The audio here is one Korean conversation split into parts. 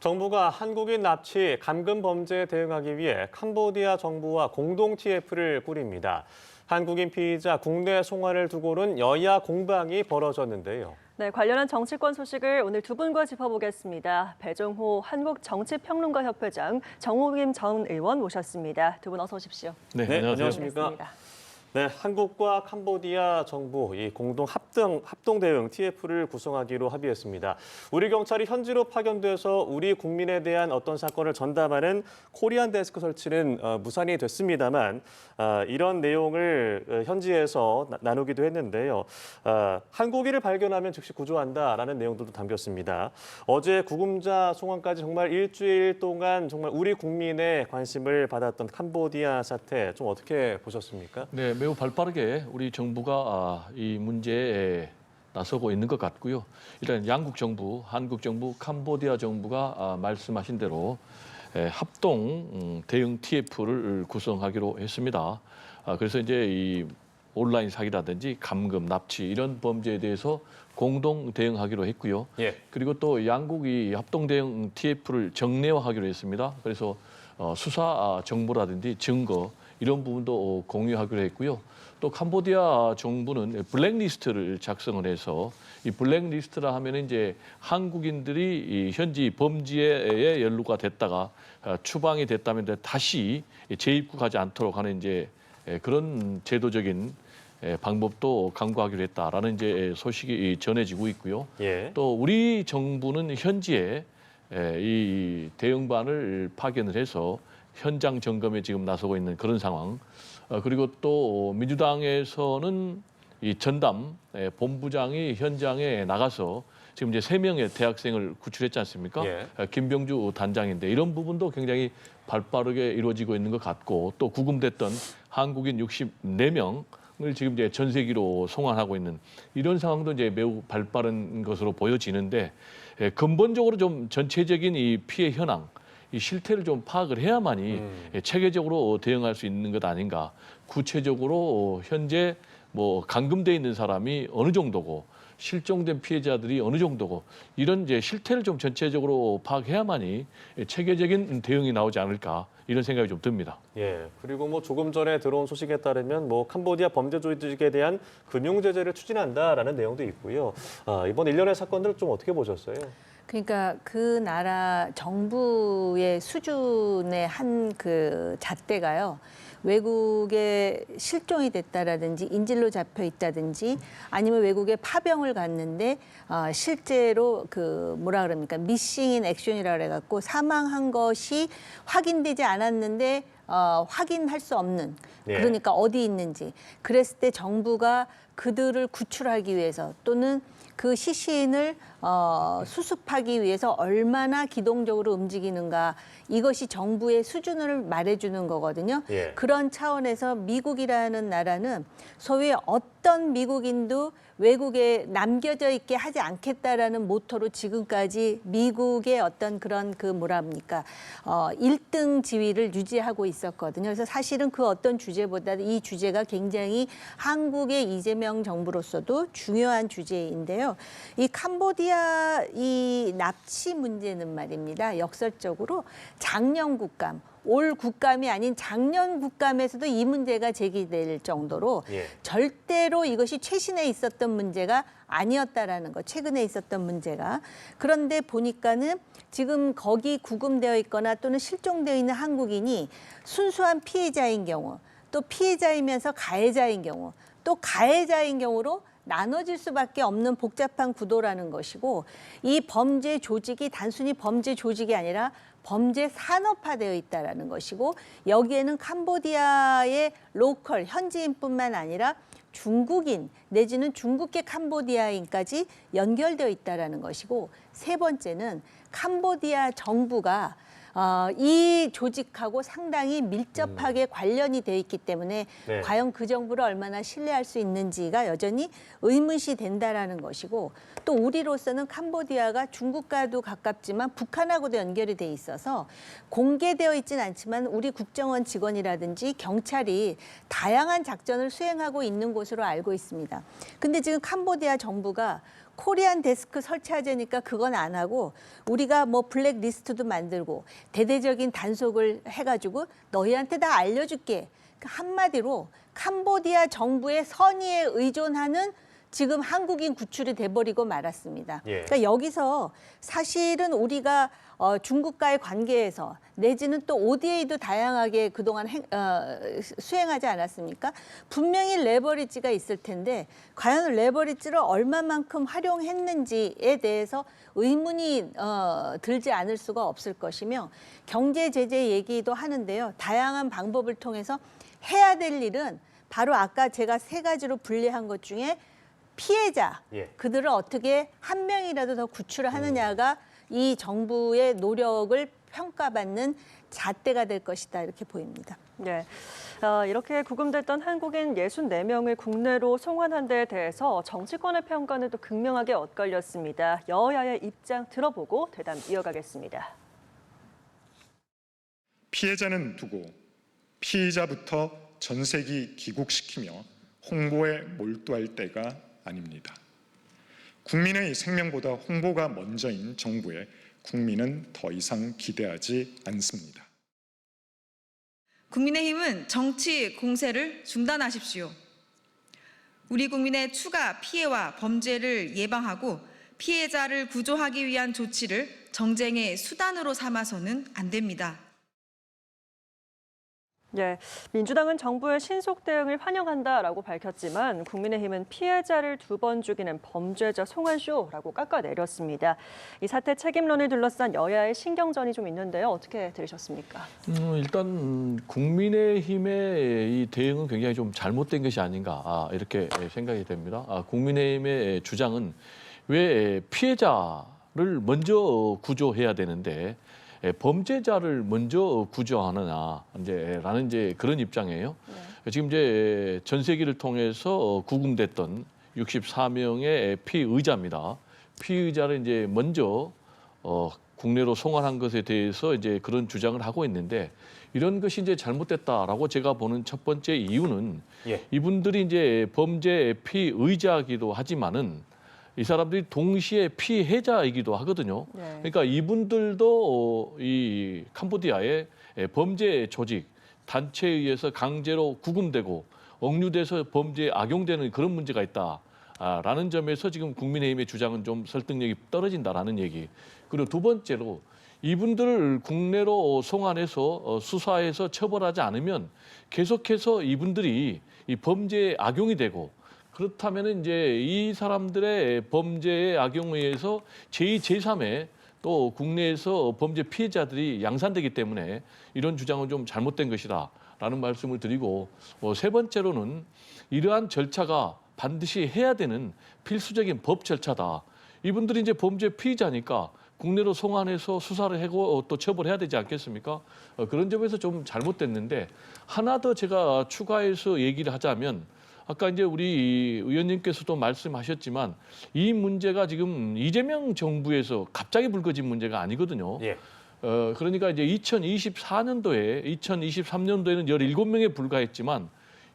정부가 한국인 납치, 감금 범죄에 대응하기 위해 캄보디아 정부와 공동 TF를 꾸립니다. 한국인 피의자 국내 송환을 두고는 여야 공방이 벌어졌는데요. 네, 관련한 정치권 소식을 오늘 두 분과 짚어보겠습니다. 배종호 한국정치평론가협회장, 정호김 전 의원 모셨습니다. 두 분 어서 오십시오. 네, 안녕하십니까? 반갑습니다. 네, 한국과 캄보디아 정부 이 공동 합동 대응 TF를 구성하기로 합의했습니다. 우리 경찰이 현지로 파견돼서 우리 국민에 대한 어떤 사건을 전담하는 코리안 데스크 설치는 무산이 됐습니다만 이런 내용을 현지에서 나누기도 했는데요. 한국인을 발견하면 즉시 구조한다라는 내용들도 담겼습니다. 어제 구금자 송환까지 정말 일주일 동안 정말 우리 국민의 관심을 받았던 캄보디아 사태 좀 어떻게 보셨습니까? 네, 매우 발빠르게 우리 정부가 이 문제에 나서고 있는 것 같고요. 일단 양국 정부, 한국 정부, 캄보디아 정부가 말씀하신 대로 합동 대응 TF를 구성하기로 했습니다. 그래서 이제 이 온라인 사기라든지 감금, 납치 이런 범죄에 대해서 공동 대응하기로 했고요. 예. 그리고 또 양국이 합동 대응 TF를 정례화하기로 했습니다. 그래서 수사 정보라든지 증거 이런 부분도 공유하기로 했고요. 또 캄보디아 정부는 블랙리스트를 작성을 해서 이 블랙리스트라 하면 이제 한국인들이 이 현지 범죄에 연루가 됐다가 추방이 됐다면 다시 재입국하지 않도록 하는 이제 그런 제도적인 방법도 강구하기로 했다라는 이제 소식이 전해지고 있고요. 예. 또 우리 정부는 현지에 이 대응반을 파견을 해서 현장 점검에 지금 나서고 있는 그런 상황. 그리고 또 민주당에서는 이 전담 본부장이 현장에 나가서 지금 이제 3명의 대학생을 구출했지 않습니까? 예. 김병주 단장인데 이런 부분도 굉장히 발빠르게 이루어지고 있는 것 같고 또 구금됐던 한국인 64명을 지금 이제 전세기로 송환하고 있는 이런 상황도 이제 매우 발빠른 것으로 보여지는데 근본적으로 좀 전체적인 이 피해 현황 이 실태를 좀 파악을 해야만이 체계적으로 대응할 수 있는 것 아닌가. 구체적으로 현재 뭐 감금돼 있는 사람이 어느 정도고 실종된 피해자들이 어느 정도고 이런 이제 실태를 좀 전체적으로 파악해야만이 체계적인 대응이 나오지 않을까 이런 생각이 좀 듭니다. 예. 그리고 뭐 조금 전에 들어온 소식에 따르면 뭐 캄보디아 범죄 조직에 대한 금융 제재를 추진한다라는 내용도 있고요. 이번 일련의 사건들 좀 어떻게 보셨어요? 그러니까 그 나라 정부의 수준의 한 그 잣대가요. 외국에 실종이 됐다라든지 인질로 잡혀 있다든지 아니면 외국에 파병을 갔는데 실제로 그 뭐라 그럽니까 미싱인 액션이라 그래갖고 사망한 것이 확인되지 않았는데 확인할 수 없는 그러니까 어디 있는지 그랬을 때 정부가 그들을 구출하기 위해서 또는 그 시신을 수습하기 위해서 얼마나 기동적으로 움직이는가 이것이 정부의 수준을 말해주는 거거든요. 예. 그런 차원에서 미국이라는 나라는 소위 어떤 미국인도 외국에 남겨져 있게 하지 않겠다라는 모토로 지금까지 미국의 어떤 그런 그 뭐라 합니까 1등 지위를 유지하고 있었거든요. 그래서 사실은 그 어떤 주제보다 이 주제가 굉장히 한국의 이재명 정부로서도 중요한 주제인데요. 이 캄보디아 이 납치 문제는 말입니다. 역설적으로 작년 국감 올 국감이 아닌 작년 국감에서도 이 문제가 제기될 정도로 절대로 이것이 최신에 있었던 문제가 아니었다라는 것, 최근에 있었던 문제가. 그런데 보니까는 지금 거기 구금되어 있거나 또는 실종되어 있는 한국인이 순수한 피해자인 경우, 또 피해자이면서 가해자인 경우, 또 가해자인 경우로 나눠질 수밖에 없는 복잡한 구도라는 것이고 이 범죄 조직이 단순히 범죄 조직이 아니라 범죄 산업화되어 있다는 것이고 여기에는 캄보디아의 로컬 현지인뿐만 아니라 중국인 내지는 중국계 캄보디아인까지 연결되어 있다는 것이고 세 번째는 캄보디아 정부가 이 조직하고 상당히 밀접하게 관련이 돼 있기 때문에 과연 그 정부를 얼마나 신뢰할 수 있는지가 여전히 의문시 된다라는 것이고 또 우리로서는 캄보디아가 중국과도 가깝지만 북한하고도 연결이 돼 있어서 공개되어 있지는 않지만 우리 국정원 직원이라든지 경찰이 다양한 작전을 수행하고 있는 곳으로 알고 있습니다. 근데 지금 캄보디아 정부가 코리안 데스크 설치하자니까 그건 안 하고 우리가 뭐 블랙리스트도 만들고 대대적인 단속을 해가지고 너희한테 다 알려줄게. 그 한마디로 캄보디아 정부의 선의에 의존하는 지금 한국인 구출이 돼버리고 말았습니다. 예. 그러니까 여기서 사실은 우리가 중국과의 관계에서 내지는 또 ODA도 다양하게 그동안 수행하지 않았습니까? 분명히 레버리지가 있을 텐데 과연 레버리지를 얼마만큼 활용했는지에 대해서 의문이 들지 않을 수가 없을 것이며 경제 제재 얘기도 하는데요. 다양한 방법을 통해서 해야 될 일은 바로 아까 제가 3가지로 분리한 것 중에 피해자, 예. 그들을 어떻게 한 명이라도 더 구출을 하느냐가 이 정부의 노력을 평가받는 잣대가 될 것이다 이렇게 보입니다. 네. 이렇게 구금됐던 한국인 64명을 국내로 송환한 데에 대해서 정치권의 평가는 또 극명하게 엇갈렸습니다. 여야의 입장 들어보고 대담 이어가겠습니다. 피해자는 두고 피의자부터 전세기 귀국시키며 홍보에 몰두할 때가 아닙니다. 국민의 생명보다 홍보가 먼저인 정부에 국민은 더 이상 기대하지 않습니다. 국민의힘은 정치 공세를 중단하십시오. 우리 국민의 추가 피해와 범죄를 예방하고 피해자를 구조하기 위한 조치를 정쟁의 수단으로 삼아서는 안 됩니다. 네, 민주당은 정부의 신속 대응을 환영한다라고 밝혔지만 국민의힘은 피해자를 2번 죽이는 범죄자 송환쇼라고 깎아내렸습니다. 이 사태 책임론을 둘러싼 여야의 신경전이 좀 있는데요. 어떻게 들으셨습니까? 일단 국민의힘의 이 대응은 굉장히 좀 잘못된 것이 아닌가 이렇게 생각이 됩니다. 국민의힘의 주장은 왜 피해자를 먼저 구조해야 되는데 범죄자를 먼저 구조하느냐 라는 그런 입장이에요. 네. 지금 전세기를 통해서 구금됐던 64명의 피의자입니다. 피의자를 먼저 국내로 송환한 것에 대해서 그런 주장을 하고 있는데 이런 것이 잘못됐다라고 제가 보는 첫 번째 이유는 예. 이분들이 범죄 피의자이기도 하지만은 이 사람들이 동시에 피해자이기도 하거든요. 네. 그러니까 이분들도 이 캄보디아의 범죄 조직, 단체에 의해서 강제로 구금되고 억류돼서 범죄에 악용되는 그런 문제가 있다라는 점에서 지금 국민의힘의 주장은 좀 설득력이 떨어진다라는 얘기. 그리고 2번째로 이분들을 국내로 송환해서 수사해서 처벌하지 않으면 계속해서 이분들이 이 범죄에 악용이 되고 그렇다면 이 사람들의 범죄의 악용에 의해서 제2, 제3의 또 국내에서 범죄 피해자들이 양산되기 때문에 이런 주장은 좀 잘못된 것이다라는 말씀을 드리고 3번째로는 이러한 절차가 반드시 해야 되는 필수적인 법 절차다. 이분들이 범죄 피의자니까 국내로 송환해서 수사를 하고 또 처벌해야 되지 않겠습니까? 그런 점에서 좀 잘못됐는데 하나 더 제가 추가해서 얘기를 하자면 아까 우리 의원님께서도 말씀하셨지만 이 문제가 지금 이재명 정부에서 갑자기 불거진 문제가 아니거든요. 예. 그러니까 2023년도에는 17명에 불과했지만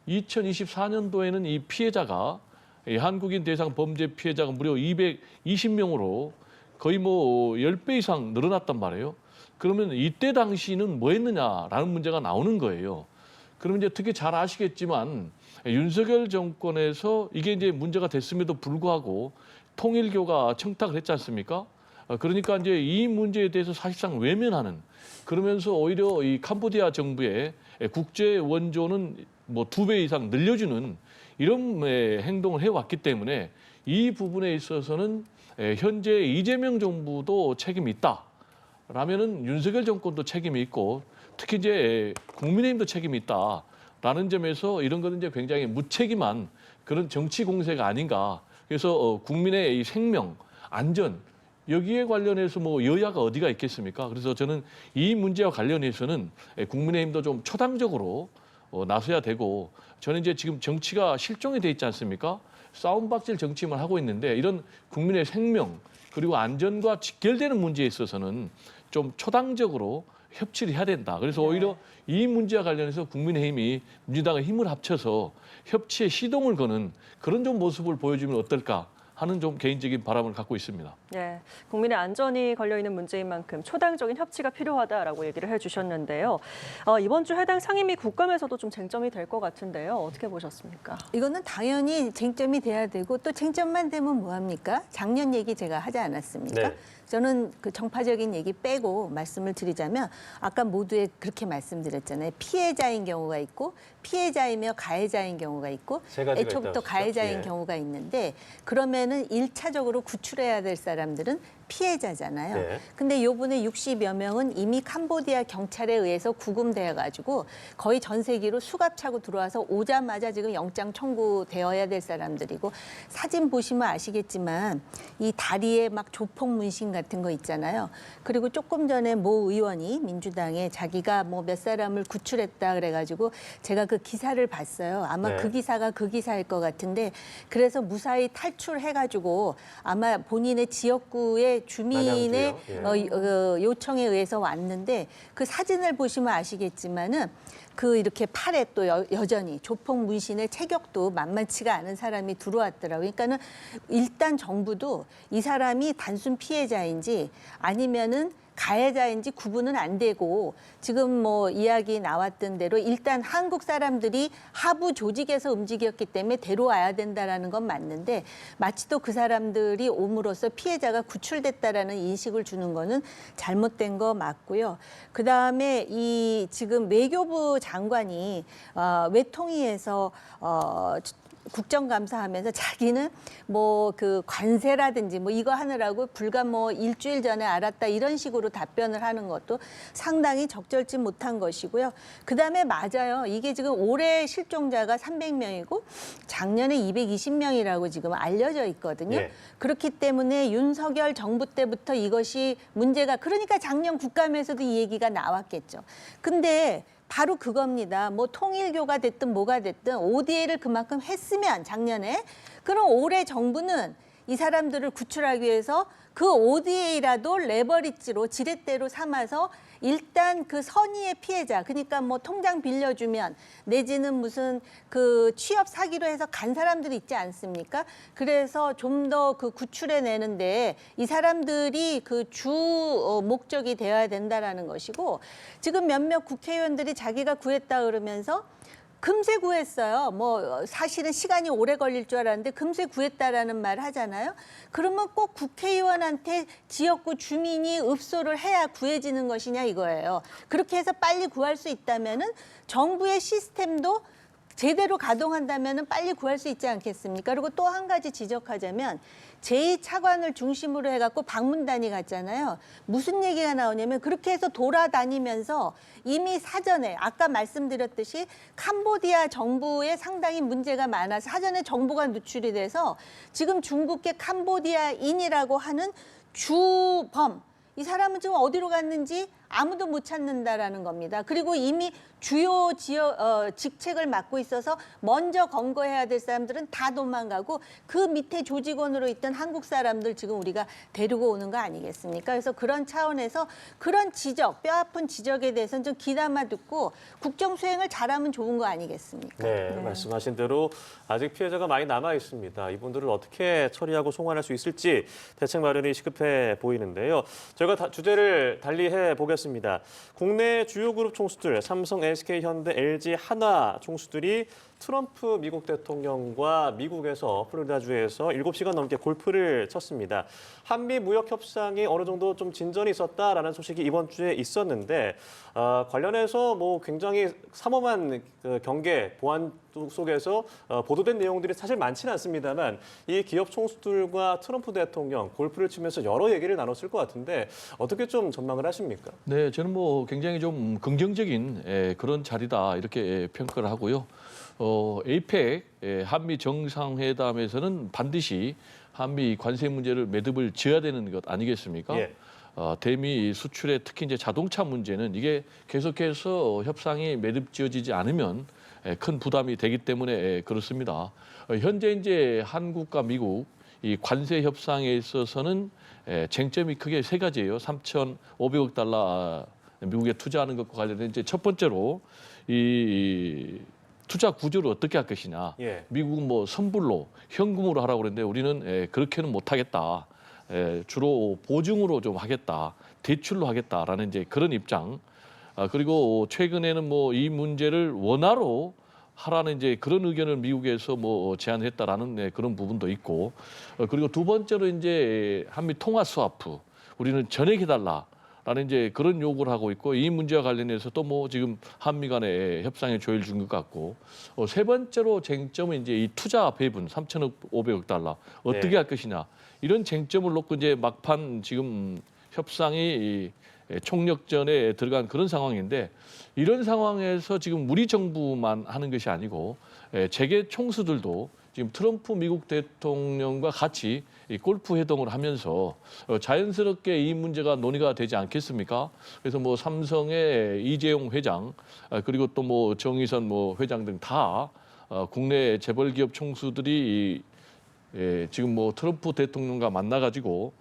2024년도에는 이 피해자가 이 한국인 대상 범죄 피해자가 무려 220명으로 거의 10배 이상 늘어났단 말이에요. 그러면 이때 당시는 뭐 했느냐라는 문제가 나오는 거예요. 그러면 특히 잘 아시겠지만 윤석열 정권에서 이게 문제가 됐음에도 불구하고 통일교가 청탁을 했지 않습니까? 그러니까 이 문제에 대해서 사실상 외면하는 그러면서 오히려 이 캄보디아 정부의 국제 원조는 2배 이상 늘려주는 이런 행동을 해왔기 때문에 이 부분에 있어서는 현재 이재명 정부도 책임이 있다. 라면은 윤석열 정권도 책임이 있고 특히 국민의힘도 책임이 있다. 라는 점에서 이런 것은 굉장히 무책임한 그런 정치 공세가 아닌가. 그래서 국민의 이 생명, 안전 여기에 관련해서 여야가 어디가 있겠습니까? 그래서 저는 이 문제와 관련해서는 국민의힘도 좀 초당적으로 나서야 되고 저는 지금 정치가 실종이 돼 있지 않습니까? 싸움박질 정치만 하고 있는데 이런 국민의 생명 그리고 안전과 직결되는 문제에 있어서는 좀 초당적으로 협치를 해야 된다. 그래서 오히려 이 문제와 관련해서 국민의힘이 민주당과 힘을 합쳐서 협치의 시동을 거는 그런 좀 모습을 보여주면 어떨까 하는 좀 개인적인 바람을 갖고 있습니다. 네, 국민의 안전이 걸려 있는 문제인 만큼 초당적인 협치가 필요하다라고 얘기를 해주셨는데요. 이번 주 해당 상임위 국감에서도 좀 쟁점이 될 것 같은데요. 어떻게 보셨습니까? 이거는 당연히 쟁점이 돼야 되고 또 쟁점만 되면 뭐합니까? 작년 얘기 제가 하지 않았습니까? 네. 저는 그 정파적인 얘기 빼고 말씀을 드리자면 아까 모두에 그렇게 말씀드렸잖아요. 피해자인 경우가 있고 피해자이며 가해자인 경우가 있고 세 가지가 애초부터 있다고 가해자인 하셨죠? 예. 경우가 있는데 그러면은 1차적으로 구출해야 될 사람들은 피해자잖아요. 네. 근데 요번에 60여 명은 이미 캄보디아 경찰에 의해서 구금되어 가지고 거의 전 세계로 수갑 차고 들어와서 오자마자 지금 영장 청구되어야 될 사람들이고 사진 보시면 아시겠지만 이 다리에 막 조폭 문신 같은 거 있잖아요. 그리고 조금 전에 모 의원이 민주당에 자기가 뭐 몇 사람을 구출했다 그래가지고 제가 그 기사를 봤어요. 아마 네. 그 기사가 그 기사일 것 같은데 그래서 무사히 탈출해가지고 아마 본인의 지역구의 주민의 남양주요? 예. 요청에 의해서 왔는데 그 사진을 보시면 아시겠지만은 그 이렇게 팔에 또 여전히 조폭 문신의 체격도 만만치가 않은 사람이 들어왔더라고요. 그러니까는 일단 정부도 이 사람이 단순 피해자인지 아니면은 가해자인지 구분은 안 되고 지금 뭐 이야기 나왔던 대로 일단 한국 사람들이 하부 조직에서 움직였기 때문에 데려와야 된다라는 건 맞는데 마치 또 그 사람들이 옴으로써 피해자가 구출됐다라는 인식을 주는 거는 잘못된 거 맞고요. 그다음에 이 지금 외교부 장관이 외통위에서 국정감사하면서 자기는 뭐 그 관세라든지 뭐 이거 하느라고 불과 뭐 일주일 전에 알았다 이런 식으로 답변을 하는 것도 상당히 적절치 못한 것이고요. 그다음에 맞아요. 이게 지금 올해 실종자가 300명이고 작년에 220명이라고 지금 알려져 있거든요. 예. 그렇기 때문에 윤석열 정부 때부터 이것이 문제가 그러니까 작년 국감에서도 이 얘기가 나왔겠죠. 근데 바로 그겁니다. 뭐 통일교가 됐든 뭐가 됐든 ODA를 그만큼 했으면 작년에 그럼 올해 정부는 이 사람들을 구출하기 위해서 그 ODA라도 레버리지로 지렛대로 삼아서 일단 그 선의의 피해자 그러니까 뭐 통장 빌려주면 내지는 무슨 그 취업 사기로 해서 간 사람들이 있지 않습니까? 그래서 좀 더 그 구출해 내는데 이 사람들이 그 주 목적이 되어야 된다라는 것이고 지금 몇몇 국회의원들이 자기가 구했다 그러면서 금세 구했어요. 뭐 사실은 시간이 오래 걸릴 줄 알았는데 금세 구했다라는 말 하잖아요. 그러면 꼭 국회의원한테 지역구 주민이 읍소를 해야 구해지는 것이냐 이거예요. 그렇게 해서 빨리 구할 수 있다면은 정부의 시스템도 제대로 가동한다면 빨리 구할 수 있지 않겠습니까? 그리고 또 한 가지 지적하자면 제2차관을 중심으로 해갖고 방문단이 갔잖아요. 무슨 얘기가 나오냐면 그렇게 해서 돌아다니면서 이미 사전에 아까 말씀드렸듯이 캄보디아 정부에 상당히 문제가 많아서 사전에 정보가 누출이 돼서 지금 중국계 캄보디아인이라고 하는 주범 이 사람은 지금 어디로 갔는지 아무도 못 찾는다라는 겁니다. 그리고 이미 주요 직책을 맡고 있어서 먼저 검거해야 될 사람들은 다 도망가고 그 밑에 조직원으로 있던 한국 사람들 지금 우리가 데리고 오는 거 아니겠습니까? 그래서 그런 차원에서 그런 지적, 뼈아픈 지적에 대해서는 좀 귀담아 듣고 국정 수행을 잘하면 좋은 거 아니겠습니까? 네, 말씀하신 대로 아직 피해자가 많이 남아 있습니다. 이분들을 어떻게 처리하고 송환할 수 있을지 대책 마련이 시급해 보이는데요. 저희가 주제를 달리해 보겠습니다. 국내 주요 그룹 총수들 삼성, SK, 현대, LG, 한화 총수들이 트럼프 미국 대통령과 미국에서 플로리다주에서 7시간 넘게 골프를 쳤습니다. 한미 무역 협상이 어느 정도 좀 진전이 있었다라는 소식이 이번 주에 있었는데 관련해서 뭐 굉장히 삼엄한 경계 보안 속에서 보도된 내용들이 사실 많지는 않습니다만 이 기업 총수들과 트럼프 대통령 골프를 치면서 여러 얘기를 나눴을 것 같은데 어떻게 좀 전망을 하십니까? 네, 저는 뭐 굉장히 좀 긍정적인 그런 자리다 이렇게 평가를 하고요. 에이펙 한미 정상회담에서는 반드시 한미 관세 문제를 매듭을 지어야 되는 것 아니겠습니까? 예. 대미 수출에 특히 이제 자동차 문제는 이게 계속해서 협상이 매듭 지어지지 않으면 큰 부담이 되기 때문에 그렇습니다. 현재 이제 한국과 미국 이 관세 협상에 있어서는 쟁점이 크게 세 가지예요. 3,500억 달러 미국에 투자하는 것과 관련된 이제 첫 번째로 이 투자 구조를 어떻게 할 것이냐. 예. 미국은 뭐 선불로 현금으로 하라고 그랬는데 우리는 그렇게는 못하겠다. 주로 보증으로 좀 하겠다. 대출로 하겠다라는 이제 그런 입장. 그리고 최근에는 뭐 이 문제를 원화로 하라는 이제 그런 의견을 미국에서 뭐 제안했다라는 그런 부분도 있고, 그리고 두 번째로 이제 한미 통화 스와프 우리는 전액해달라라는 이제 그런 요구를 하고 있고, 이 문제와 관련해서 또 뭐 지금 한미 간의 협상에 조율 중인 것 같고, 세 번째로 쟁점은 이제 이 투자 배분 3,500억 달러 어떻게 네. 할 것이냐, 이런 쟁점을 놓고 이제 막판 지금 협상이 총력전에 들어간 그런 상황인데, 이런 상황에서 지금 우리 정부만 하는 것이 아니고 재계 총수들도 지금 트럼프 미국 대통령과 같이 이 골프 회동을 하면서 자연스럽게 이 문제가 논의가 되지 않겠습니까? 그래서 뭐 삼성의 이재용 회장, 그리고 또 뭐 정의선 뭐 회장 등 다 국내 재벌 기업 총수들이 지금 뭐 트럼프 대통령과 만나가지고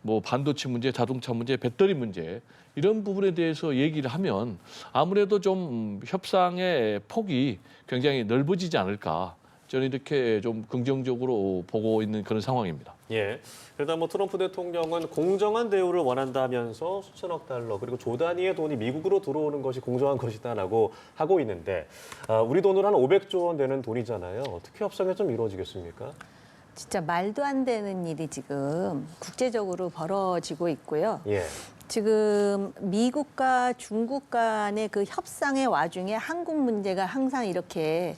뭐 반도체 문제, 자동차 문제, 배터리 문제 이런 부분에 대해서 얘기를 하면 아무래도 좀 협상의 폭이 굉장히 넓어지지 않을까, 저는 이렇게 좀 긍정적으로 보고 있는 그런 상황입니다. 예. 그러다 뭐 트럼프 대통령은 공정한 대우를 원한다면서 수천억 달러 그리고 조 단위의 돈이 미국으로 들어오는 것이 공정한 것이다라고 하고 있는데, 우리 돈으로 한 500조 원 되는 돈이잖아요. 어떻게 협상이 좀 이루어지겠습니까? 진짜 말도 안 되는 일이 지금 국제적으로 벌어지고 있고요. 예. 지금 미국과 중국 간의 그 협상의 와중에 한국 문제가 항상 이렇게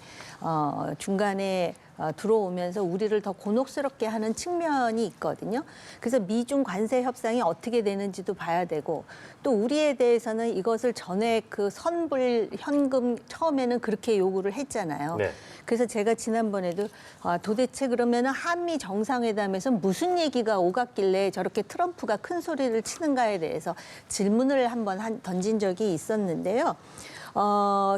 중간에 들어오면서 우리를 더 곤혹스럽게 하는 측면이 있거든요. 그래서 미중 관세 협상이 어떻게 되는지도 봐야 되고, 또 우리에 대해서는 이것을 전액 그 선불 현금 처음에는 그렇게 요구를 했잖아요. 네. 그래서 제가 지난번에도 도대체 그러면은 한미 정상회담에서 무슨 얘기가 오갔길래 저렇게 트럼프가 큰 소리를 치는가에 대해서 질문을 한번 던진 적이 있었는데요.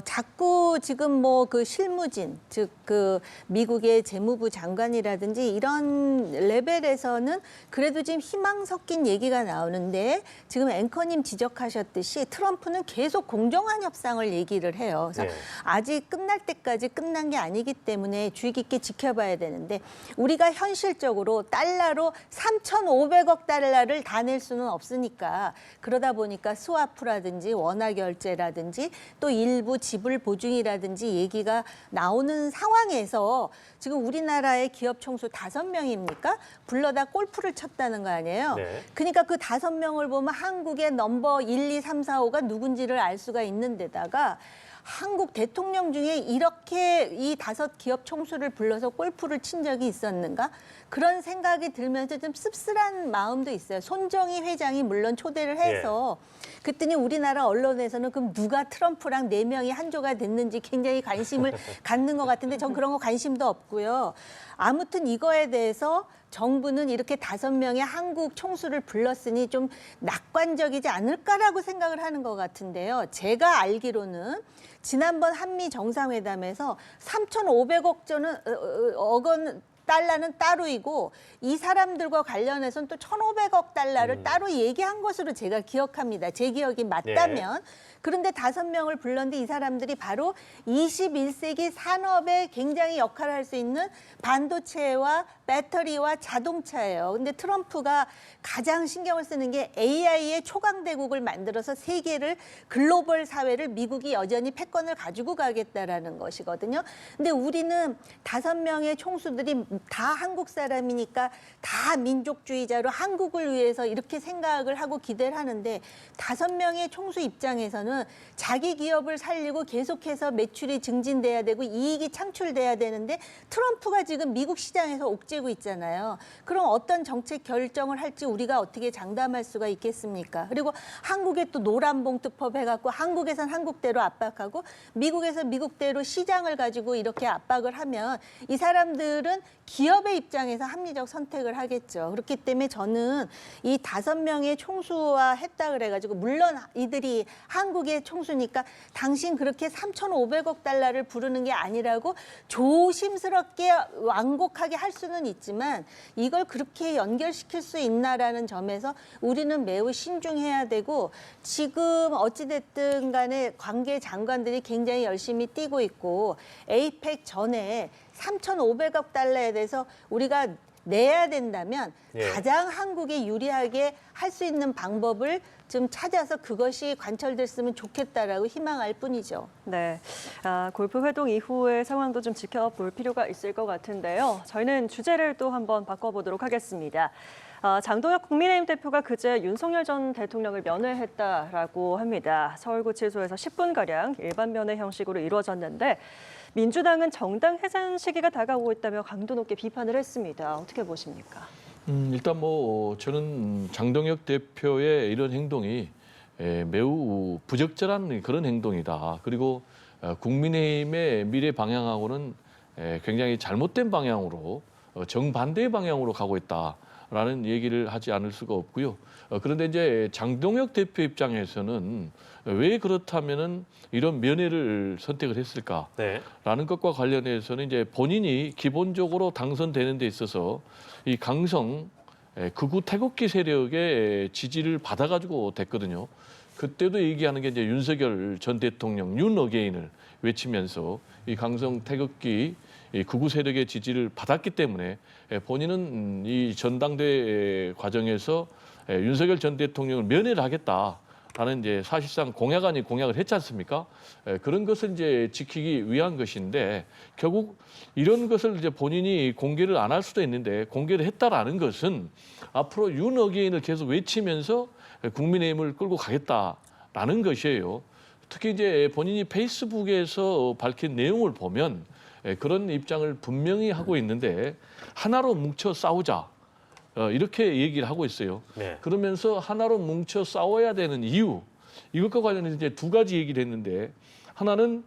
자꾸 지금 뭐 그 실무진, 즉 그 미국의 재무부 장관이라든지 이런 레벨에서는 그래도 지금 희망 섞인 얘기가 나오는데, 지금 앵커님 지적하셨듯이 트럼프는 계속 공정한 협상을 얘기를 해요. 그래서 네. 아직 끝날 때까지 끝난 게 아니기 때문에 주의 깊게 지켜봐야 되는데, 우리가 현실적으로 달러로 3,500억 달러를 다 낼 수는 없으니까, 그러다 보니까 스와프라든지 원화 결제라든지 또 일부 지불 보증이라든지 얘기가 나오는 상황에서 지금 우리나라의 기업 총수 5명입니까? 불러다 골프를 쳤다는 거 아니에요? 네. 그러니까 그 5명을 보면 한국의 넘버 1, 2, 3, 4, 5가 누군지를 알 수가 있는 데다가, 한국 대통령 중에 이렇게 이 5 기업 총수를 불러서 골프를 친 적이 있었는가? 그런 생각이 들면서 좀 씁쓸한 마음도 있어요. 손정희 회장이 물론 초대를 해서 그랬더니 우리나라 언론에서는 그럼 누가 트럼프랑 4명이 한조가 됐는지 굉장히 관심을 갖는 것 같은데, 전 그런 거 관심도 없고요. 아무튼 이거에 대해서 정부는 이렇게 5명의 한국 총수를 불렀으니 좀 낙관적이지 않을까라고 생각을 하는 것 같은데요. 제가 알기로는 지난번 한미 정상회담에서 3,500억 원 달러는 따로이고, 이 사람들과 관련해서는 또 1,500억 달러를 따로 얘기한 것으로 제가 기억합니다. 제 기억이 맞다면. 그런데 5명을 불렀는데 이 사람들이 바로 21세기 산업에 굉장히 역할을 할 수 있는 반도체와 배터리와 자동차예요. 근데 트럼프가 가장 신경을 쓰는 게 AI의 초강대국을 만들어서 세계를, 글로벌 사회를 미국이 여전히 패권을 가지고 가겠다라는 것이거든요. 근데 우리는 5명의 총수들이 다 한국 사람이니까 다 민족주의자로 한국을 위해서 이렇게 생각을 하고 기대를 하는데, 5명의 총수 입장에서는 자기 기업을 살리고 계속해서 매출이 증진돼야 되고 이익이 창출돼야 되는데, 트럼프가 지금 미국 시장에서 옥죄고 있잖아요. 그럼 어떤 정책 결정을 할지 우리가 어떻게 장담할 수가 있겠습니까? 그리고 한국에 또 노란봉투법 해갖고 한국에선 한국대로 압박하고 미국에서 미국대로 시장을 가지고 이렇게 압박을 하면 이 사람들은 기업의 입장에서 합리적 선택을 하겠죠. 그렇기 때문에 저는 이 5명의 총수와 했다 그래가지고, 물론 이들이 한국의 총수니까 당신 그렇게 3,500억 달러를 부르는 게 아니라고 조심스럽게 완곡하게 할 수는 있지만 이걸 그렇게 연결시킬 수 있나라는 점에서 우리는 매우 신중해야 되고 지금 어찌됐든 간에 관계 장관들이 굉장히 열심히 뛰고 있고 에이펙 전에 3,500억 달러에 대해서 우리가 내야 된다면 예. 가장 한국에 유리하게 할 수 있는 방법을 좀 찾아서 그것이 관철됐으면 좋겠다라고 희망할 뿐이죠. 네, 골프 회동 이후의 상황도 좀 지켜볼 필요가 있을 것 같은데요. 저희는 주제를 또 한번 바꿔보도록 하겠습니다. 장동혁 국민의힘 대표가 그제 윤석열 전 대통령을 면회했다라고 합니다. 서울구치소에서 10분가량 일반 면회 형식으로 이루어졌는데 민주당은 정당 해산 시기가 다가오고 있다며 강도 높게 비판을 했습니다. 어떻게 보십니까? 일단 뭐 저는 장동혁 대표의 이런 행동이 매우 부적절한 그런 행동이다. 그리고 국민의힘의 미래 방향하고는 굉장히 잘못된 방향으로 정반대의 방향으로 가고 있다라는 얘기를 하지 않을 수가 없고요. 그런데 이제 장동혁 대표 입장에서는 왜 그렇다면은 이런 면회를 선택을 했을까? 네. 라는 것과 관련해서는 이제 본인이 기본적으로 당선되는 데 있어서 이 강성 극우 태극기 세력의 지지를 받아가지고 됐거든요. 그때도 얘기하는 게 이제 윤석열 전 대통령 윤 어게인을 외치면서 이 강성 태극기 이 극우 세력의 지지를 받았기 때문에 본인은 이 전당대회 과정에서 윤석열 전 대통령을 면회를 하겠다라는 이제 사실상 공약 아닌 공약을 했지 않습니까? 그런 것을 이제 지키기 위한 것인데 결국 이런 것을 이제 본인이 공개를 안 할 수도 있는데 공개를 했다라는 것은 앞으로 윤 어게인을 계속 외치면서 국민의힘을 끌고 가겠다라는 것이에요. 특히 이제 본인이 페이스북에서 밝힌 내용을 보면 그런 입장을 분명히 하고 있는데 하나로 뭉쳐 싸우자 이렇게 얘기를 하고 있어요. 네. 그러면서 하나로 뭉쳐 싸워야 되는 이유 이것과 관련해서 이제 두 가지 얘기를 했는데 하나는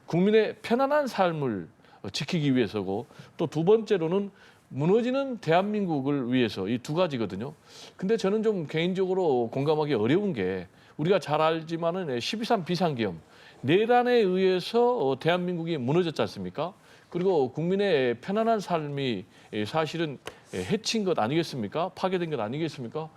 국민의 편안한 삶을 지키기 위해서고 또 두 번째로는 무너지는 대한민국을 위해서 이 두 가지거든요. 근데 저는 좀 개인적으로 공감하기 어려운 게 우리가 잘 알지만은 12.3 비상계엄 내란에 의해서 대한민국이 무너졌지 않습니까? 그리고 국민의 편안한 삶이 사실은 해친 것 아니겠습니까? 파괴된 것 아니겠습니까?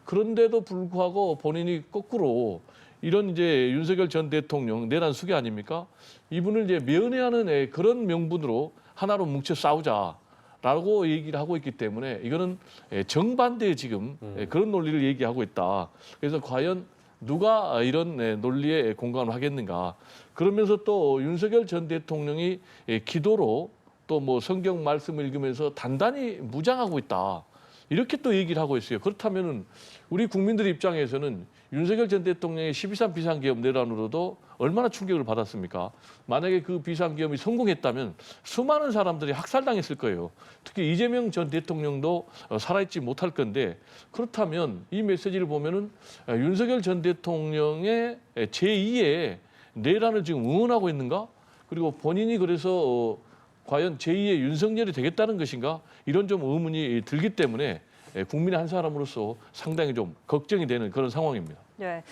그런데도 불구하고 본인이 거꾸로 이런 이제 윤석열 전 대통령 내란 수괴 아닙니까? 이분을 이제 면회하는 그런 명분으로 하나로 뭉쳐 싸우자라고 얘기를 하고 있기 때문에 이거는 정반대의 지금 그런 논리를 얘기하고 있다. 그래서 과연 누가 이런 논리에 공감을 하겠는가? 그러면서 또 윤석열 전 대통령이 기도로 또 뭐 성경 말씀을 읽으면서 단단히 무장하고 있다. 이렇게 또 얘기를 하고 있어요. 그렇다면은 우리 국민들 입장에서는 윤석열 전 대통령의 12.3 비상계엄 내란으로도 얼마나 충격을 받았습니까? 만약에 그 비상계엄이 성공했다면 수많은 사람들이 학살당했을 거예요. 특히 이재명 전 대통령도 살아있지 못할 건데 그렇다면 이 메시지를 보면은 윤석열 전 대통령의 제2의 내란을 지금 응원하고 있는가? 그리고 본인이 그래서 과연 제2의 윤석열이 되겠다는 것인가? 이런 좀 의문이 들기 때문에 국민의 한 사람으로서 상당히 좀 걱정이 되는 그런 상황입니다. 네.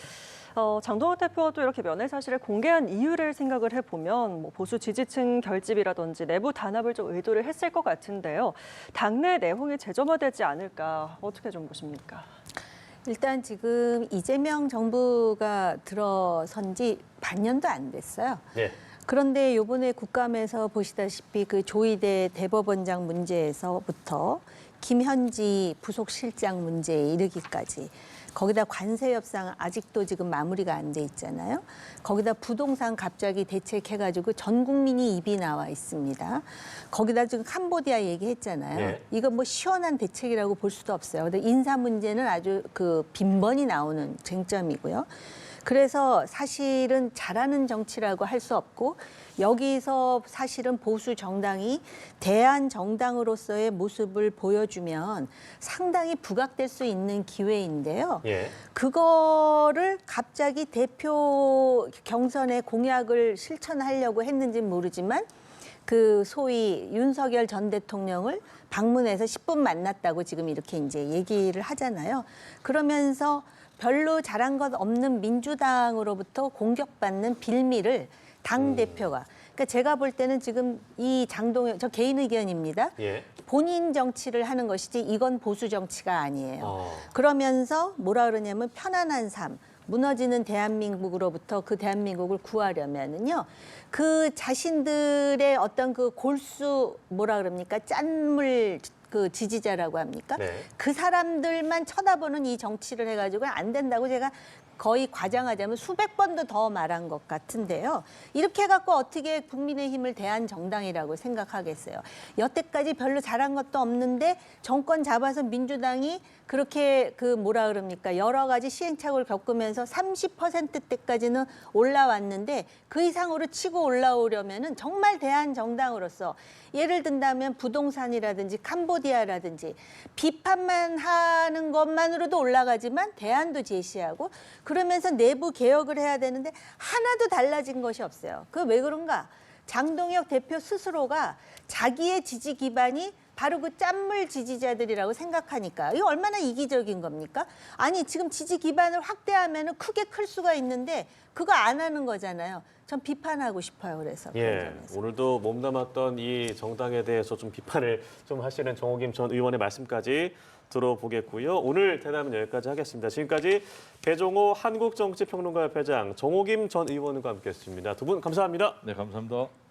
장동혁 대표도 이렇게 면회 사실을 공개한 이유를 생각을 해보면 뭐 보수 지지층 결집이라든지 내부 단합을 좀 의도를 했을 것 같은데요. 당내 내홍이 재점화되지 않을까 어떻게 좀 보십니까? 일단 지금 이재명 정부가 들어선 지 반년도 안 됐어요. 네. 그런데 이번에 국감에서 보시다시피 그 조희대 대법원장 문제에서부터 김현지 부속실장 문제에 이르기까지 거기다 관세 협상 아직도 지금 마무리가 안 돼 있잖아요. 거기다 부동산 갑자기 대책해가지고 전 국민이 입이 나와 있습니다. 거기다 지금 캄보디아 얘기했잖아요. 네. 이거 뭐 시원한 대책이라고 볼 수도 없어요. 근데 인사 문제는 아주 그 빈번히 나오는 쟁점이고요. 그래서 사실은 잘하는 정치라고 할 수 없고 여기서 사실은 보수 정당이 대한 정당으로서의 모습을 보여주면 상당히 부각될 수 있는 기회인데요. 예. 그거를 갑자기 대표 경선의 공약을 실천하려고 했는지 모르지만 그 소위 윤석열 전 대통령을 방문해서 10분 만났다고 지금 이렇게 이제 얘기를 하잖아요. 그러면서 별로 잘한 것 없는 민주당으로부터 공격받는 빌미를 당대표가 그러니까 제가 볼 때는 지금 이 장동혁, 저 개인 의견입니다. 예. 본인 정치를 하는 것이지 이건 보수 정치가 아니에요. 어. 그러면서 뭐라 그러냐면 편안한 삶, 무너지는 대한민국으로부터 그 대한민국을 구하려면은요. 그 자신들의 어떤 그 골수 뭐라 그럽니까? 짠물 그 지지자라고 합니까? 네. 그 사람들만 쳐다보는 이 정치를 해가지고 안 된다고 제가 거의 과장하자면 수백 번도 더 말한 것 같은데요. 이렇게 해갖고 어떻게 국민의힘을 대한 정당이라고 생각하겠어요. 여태까지 별로 잘한 것도 없는데 정권 잡아서 민주당이 그렇게 그 뭐라 그럽니까 여러 가지 시행착오를 겪으면서 30%대까지는 올라왔는데 그 이상으로 치고 올라오려면은 정말 대한 정당으로서 예를 든다면 부동산이라든지 캄보디아라든지 비판만 하는 것만으로도 올라가지만 대안도 제시하고 그러면서 내부 개혁을 해야 되는데 하나도 달라진 것이 없어요. 그 왜 그런가? 장동혁 대표 스스로가 자기의 지지 기반이 바로 그 짠물 지지자들이라고 생각하니까 이거 얼마나 이기적인 겁니까? 아니 지금 지지 기반을 확대하면 크게 클 수가 있는데 그거 안 하는 거잖아요. 전 비판하고 싶어요. 그래서 그런 예, 점에서. 오늘도 몸담았던 이 정당에 대해서 좀 비판을 좀 하시는 정호김 전 의원의 말씀까지 들어보겠고요. 오늘 대담은 여기까지 하겠습니다. 지금까지 배종호 한국정치평론가협회장, 정호김 전 의원과 함께했습니다. 두 분 감사합니다. 네, 감사합니다.